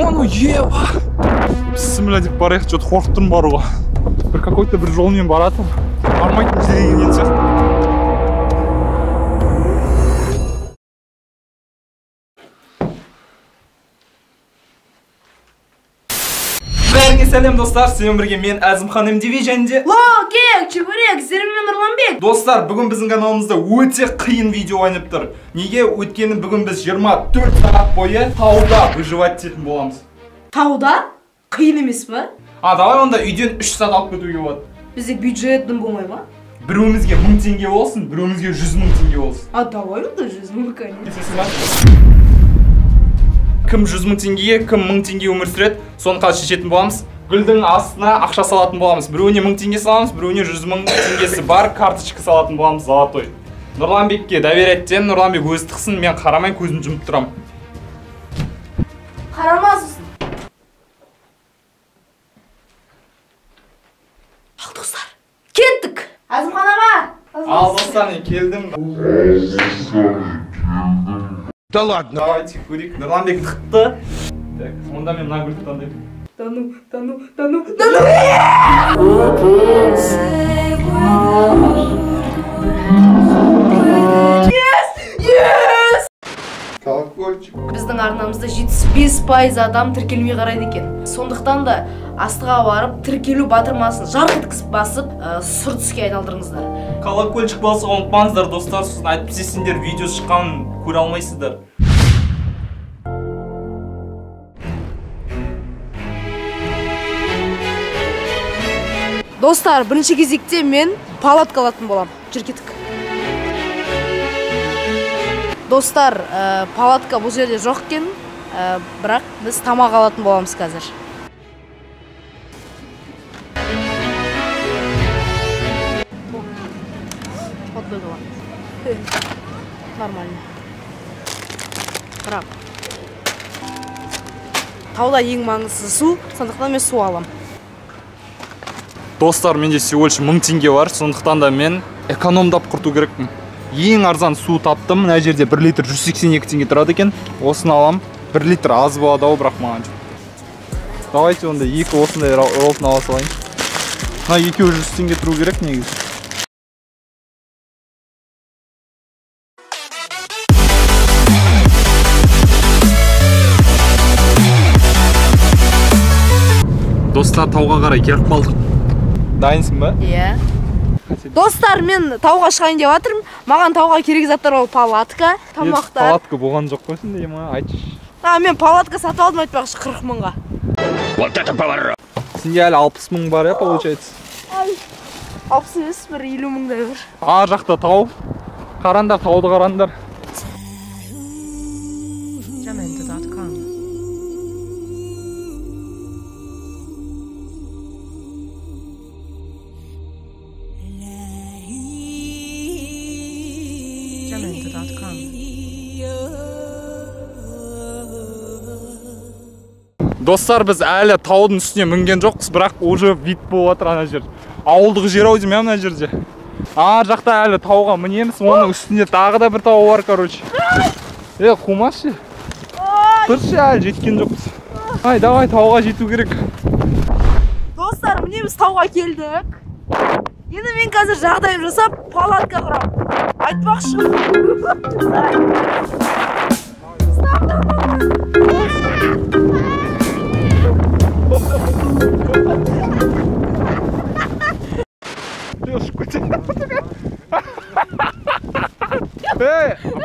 Вон, ева! Бісміллә деп барайық, что-то қорқып тұрмын баруға. Бір какой-то бір жолмен баратым. Бармайтын жерге келген сияқты. Бәріңе сәлем достар, сізбен бірге мен Әзімхан МДВ және Локек, Чебурек, Зермен Нұрланбек. Достар, бүгін біздің каналымызда өте қиын видео ойнап тұр. Неге? Өйткені бүгін біз 24 сағат бойы тауда выживать ететін боламыз. Тауда? Қиын емес па? Давай онда үйден 3 сағат алып кетуге болады. Бізде бюджеттің болмай ма? Біреуімізге 1000 теңге болсын, біреуімізге 100 000 теңге болсын. Давай онда 100 000 конечно. Кім 100 000 теңгеге, кім 1000 теңге өмір сүреді, соны қазір шешетін боламыз. Гүлдің астына ақша салатын боламыз. Біреуіне 1000 теңге саламыз, біреуіне 100 000 теңгесі бар карточка салатын боламыз, золотой. Нұрланбекке доверяттен, Нұрланбек өзі тықсын, мен қарамай көзім жұмып тұрам. Қарамасыз. Ал достар, кеттік. Әзімхан аға. Ал достар, мен келдім. Да ладно. Давайте көрейік. Нұрланбек тықты. Так, онда мен мына гүлді таңдаймын. Тану. Yes! Колокольчик. Біздің арнамызда 75% адам тіркелмей қарайды екен. Сондықтан да астыға барып, тіркелу батырмасын жарқ еткізіп басып, сұр түске айналдырыңыздар. Колокольчик басуға ұмытпаңыздар достар, сосын айтып сендер видео шыққанын көре алмайсыздар. Достар, бірінші кезекте мен палатка алатын болам. Жүр кеттік. Достар, палатка бұл жерде жоқ екен, бірақ біз тамақ алатын боламыз қазір. Хот-дог аламыз. Нормально. Бірақ тауда ең маңыздысы су, сондықтан мен су алам. Достар, менде всего лишь 1000 теңге бар, сондықтан да мен экономдап құрту керекпін. Ең арзан су таптым, мына жерде 1 литр 182 теңге тұрады екен. Осыны алам. 1 литр аз болады ау, бірақ маған. Давайте онда екі осындай ролтын ала салайын. Мына екеуі 100 теңге тұру керек негізі. Достар, тауға қарай келіп қалдық. Дайынсың ба? Иә. Достар, мен тауға шығайын деп жатырмын. Маған тауға керек заттар ол палатка, тамақтар. Палатка болған жоқ қойсын дейм ма? Айтшы. Мен палатка сатып алдым айтпақшы 40 000-ға. Вот это поворот. Сенде әлі 60 000 бар, получается. 60 емес, бір 50 000-дай бар. Ар жақта тау. Қарандар, тауды қарандар. Достар, біз әлі таудың үстіне мінген жоқпыз, бірақ уже вид болып жатыр ана жер. Ауылдық жер ау деймін ана жерде. Ар жақта әлі тауға мінеміз, оның үстінде тағы да бір тау бар, короче. Қумашы. Тұршы, әлі жеткен жоқпыз. Давай тауға жету керек. Достар, міне біз тауға келдік. Енді мен қазір жағдайым жасап, палатка құрам. Айтпақшы.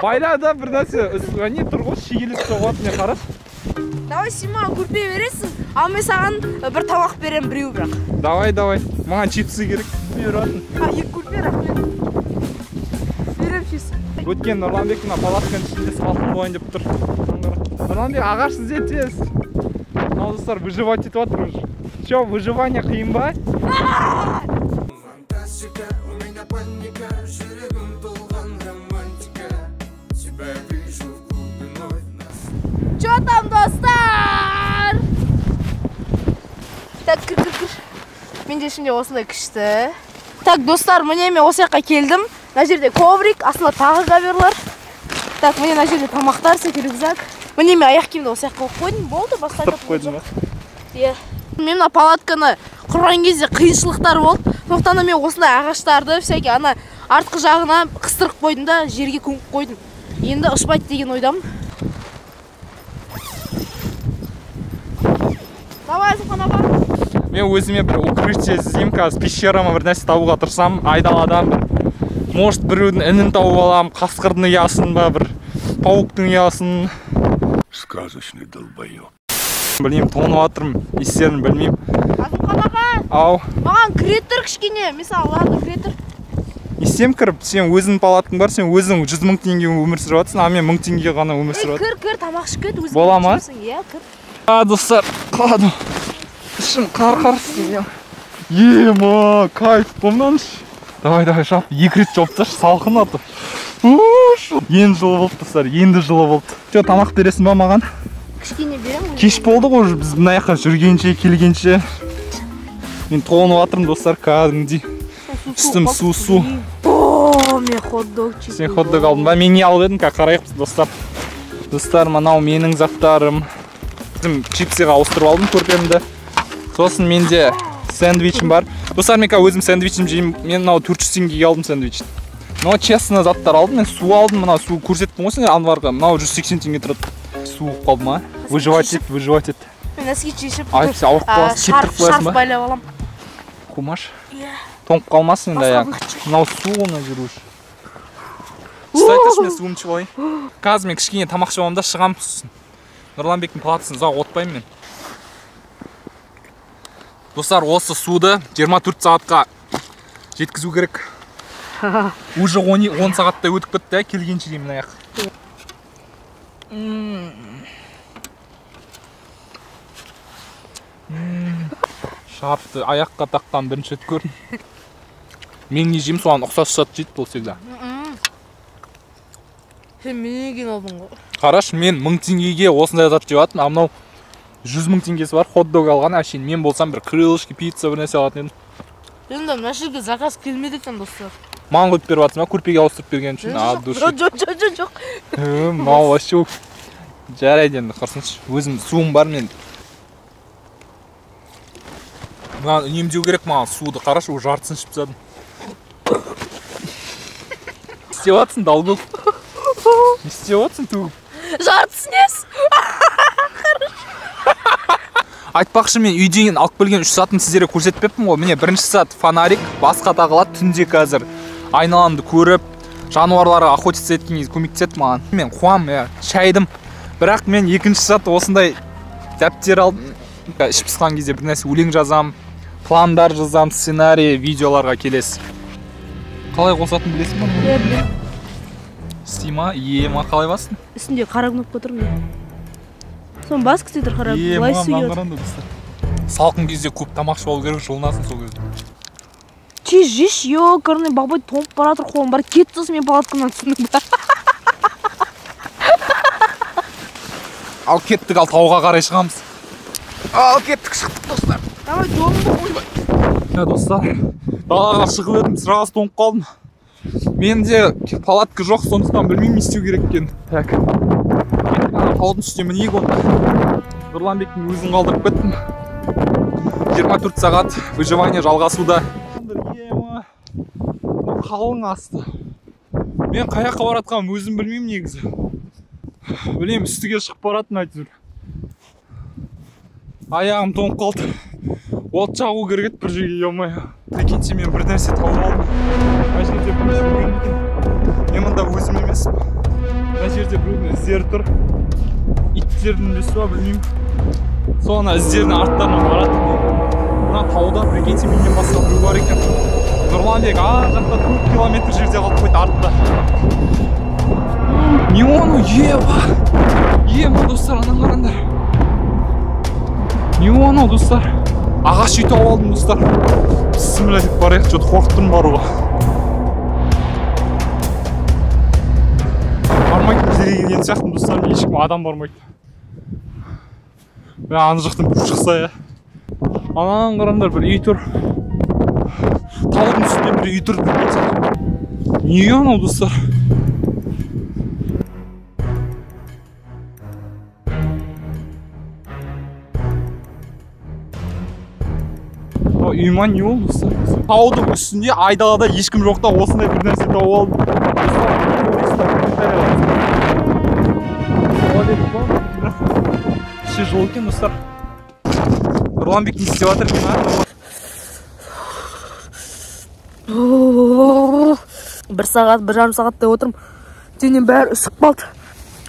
Байлада бір нәрсе, не тұрғыз шегелес соғат, не қараш? Давай сен маған көрпе бересің, ал мен саған бір тамақ берем, біреу бірақ. Давай, маған чипсы керек. Беретін. Екі көрпе рахмет. Берем чипсы. Өткен Нұрланбек мына палатканың ішінде салтын болайын деп тұр. Нұрланбек, ағаш сізде тез. Ал достар, выживать етіп жатыр уже. Че, выживание қиын ба? Че там, достар? Так, кір. Менде ішінде осындай күшті. Так, достар, міне мен осы жаққа келдім. Мына жерде коврик, астында тағы коверлар. Так, міне мына жерде тамақтар, рюкзак. Міне мен аяқ киімді осы жаққа қойып қойдым, болды, басқа Тұрып қойдың ба? Иә. Мен мына палатканы құрған кезде қиыншылықтар болды. Сондықтан да мен осындай ағаштарды всякие ана артқы жағына қыстырып қойдым да жерге көміп қойдым. Енді ұшпайды деген ойдамын. Давай, Зұлхан аға. Мен өзіме бір укрытие іздеймін, қазір пещерама бір нәрсе табуға тырысамын, айдаладан бір. Может, біреудің інін тауып аламын, қасқырдың ұясын ба, бір пауықтың ұясын. Сказочный долбоёб. Білмеймін, тоңып жатырмын, естерін білмеймін. Зұлхан аға. Ау. Маған кіре тұр кішкене, мысалы, ладно, кіре тұр. Есем кіріп, сен өзің палаткың бар, сен өзің 100 000 теңге өмір сүріп жатсың, а мен 1000 теңге ғана өмір сүріп жатырмын. Кір, тамақ ішіп кет, өзің. Бола ма? Иә, кір. Достар, қаладым. Ішім қарқарсын. Ема, кайф, помнаныш. Давай, жап. 2 рет жауып ташы, салқын атып. Енді жылы болды, достар, енді жылы болды. Жо, тамақ бересің ба маған? Кішкене берем. Кеш болды ғой, біз мына жаққа жүргенше, келгенше. Мен тоңып жатырмын, достар, кәдімгідей. Үстім су. О, мен хот-дог чипсы. Сен хот-дог алдың ба? Мен не алып едім, қарайықпыз, достар. Достар, мынау менің заттарым. Чипсыға ауыстырып алдым көрпемді. Сосын менде сэндвичім бар. Достар, мен өзім сэндвичім жеймін. Мен мынау 400 теңгеге алдым сэндвичті. Но честно заттар алдым. Мен су алдым. Мынау су көрсеттім ғой сен Анварға. Мынау 180 теңге тұрады. Суық қалды ма? Выживать ет. Мен нәски чешіп. Айыпсы ауырып қаласың, кептіріп қоясың ба? Шарф байлап алам. Қумаш. Иә. Тоңып қалмасын енді аяқ. Мынау су оны жүруш. Кстати, мен суым ішіп алайын. Қазір мен кішкене тамақ жеп аламын да шығамын сосын. Нұрланбектің палатасын ұзақ отпаймын мен. Достар, осы суды 24 сағатқа жеткізу керек. Уже 10 сағаттай өтіп кетті, келгенше деймін аяқ. Шарфты аяққа таққан бірінші рет көрдім. Мен не жеймін, соған ұқсас зат жейді бұл всегда. Сен менен алдың ғой. Қараш, мен 1000 теңгеге осындай зат жеп жатырмын, а мынау 100 000 теңгесі бар, хот-дог алған, әшейін мен болсам бір крылышки, пицца бір нәрсе алатын едім. Енді мына жерге заказ келмеді екен, достар. Маған қойып беріп жатырсың ба, көрпеге ауыстырып берген үшін? Жоқ. Мынау вообще жарайды енді, қарсыншы. Өзім суым бар мен. Маған үнемдеу керек маған суды, қараш, ол жартысын ішіп тастадым. Істеп жатсың, долбоеб. Не істеп жатсың, төгіп? Жартысын ес. Айтпақшы, мен үйден алып келген 3 сатын сіздерге көрсетпеппін ғой. Міне бірінші сат фонарик, басқа тағылады, түнде қазір айналамды көріп, жануарларға охотиться еткенге көмектеседі маған. Мен қуам, шайдым. Бірақ мен екінші сат осындай дәптер алдым. Ішіп пысқан кезде бір нәрсе өлең жазам, пландар жазам, сценарий, видеоларға келесі. Қалай қосатын білесің ба? Білем. Стима, ема, қалай басын? Үстінде қара кнопка тұр мен. Сон бас кісетір қара, былай істеге. Салқын кезде көп тамақ ішіп алу керек, жылынасың сол кезде. Че жеш, көріне бабай тоңып баратыр, қолым бар, кетті сосын мен палаткамнан түсіндім ба. Ал кеттік, ал тауға қарай шығамыз. Ал кеттік, шықтық, достар. Давай, жолымды қойбай. Достар, далаға шығып едім, сырғасы тоңып қалдым. Менде палатка жоқ, сондықтан білмеймін не істеу керек екен. Так. Таудың үстіне мінейік онда. Нұрланбектің өзін қалдырып кеттім. 24 сағат выживание жалғасуда. Қалың асты. Мен қаяққа баратқаным өзім білмеймін негізі. Білем, үстіге шығып баратын әйтеуір. Аяғым тоңып қалды. От жағу керек еді бір жерге, ема. Прикиньте, мен бір нәрсе тауып алдым. Мына жерде бір жүрген екен. Мен мұнда өзім емеспін. Мына жерде біреудің іздері тұр. Иттердің бесі ба, білмеймін. Сол ана іздердің арттарынан барады. Мына тауда, прикиньте, менен басқа біреу бар екен. Нұрланбек, жақта 4 километр жерде қалып қойды артта. Не оны, ема, достар, анан қарандар. Не оны, достар. Ағаш үй тауып алдым, достар. Бісміллә деп барайық, жөт қорқыттым баруға. Бармайды біздерге келген сияқтым, достар, мен ешкім адам бармайды. Мен аны жақтан бір шықса, анан қарандар, бір үй тұр. Таудың үстінде бір үй тұр, не анау, достар? үйіма не болды достар? Таудың үстінде айдалада ешкім жоқта осындай бір нәрсе тауып алдым. Ще жол екен достар. Нұрланбек не істеп жатыр екен, бір сағат, бір жарым сағаттай отырым. Денем бәрі үсіп қалды.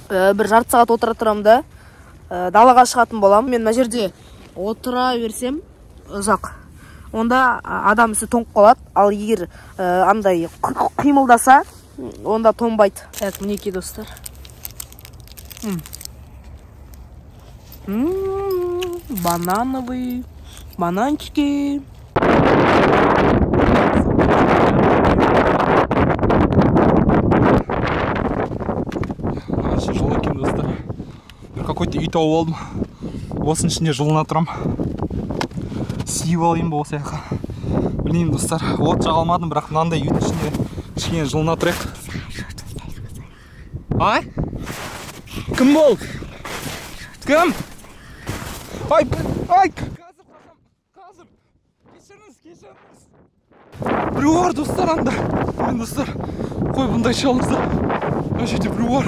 Бір жарты сағат отыра тұрам да далаға шығатын болам. Мен мына жерде отыра берсем ұзақ. Онда адам үсі тоңып қалады. Ал егер андай қимылдаса, онда тоңбайды. Так, мінекей достар. Банановый бананчики. Жол екен достар. Какой-то үй тауып алдым. Осының ішінде жылына тұрам. Сүйіп алайын ба осы жаққа. Білмеймін достар. От жаға алмадым, бірақ мынандай үйдің ішінде кішкене жылына тұрайық. Ай? Кім бол? Кім? Ай, қазір. Кешіріңіз. Біреу бар достар анда. Мен достар, қой бұндай шалырса. Мына жерде біреу бар.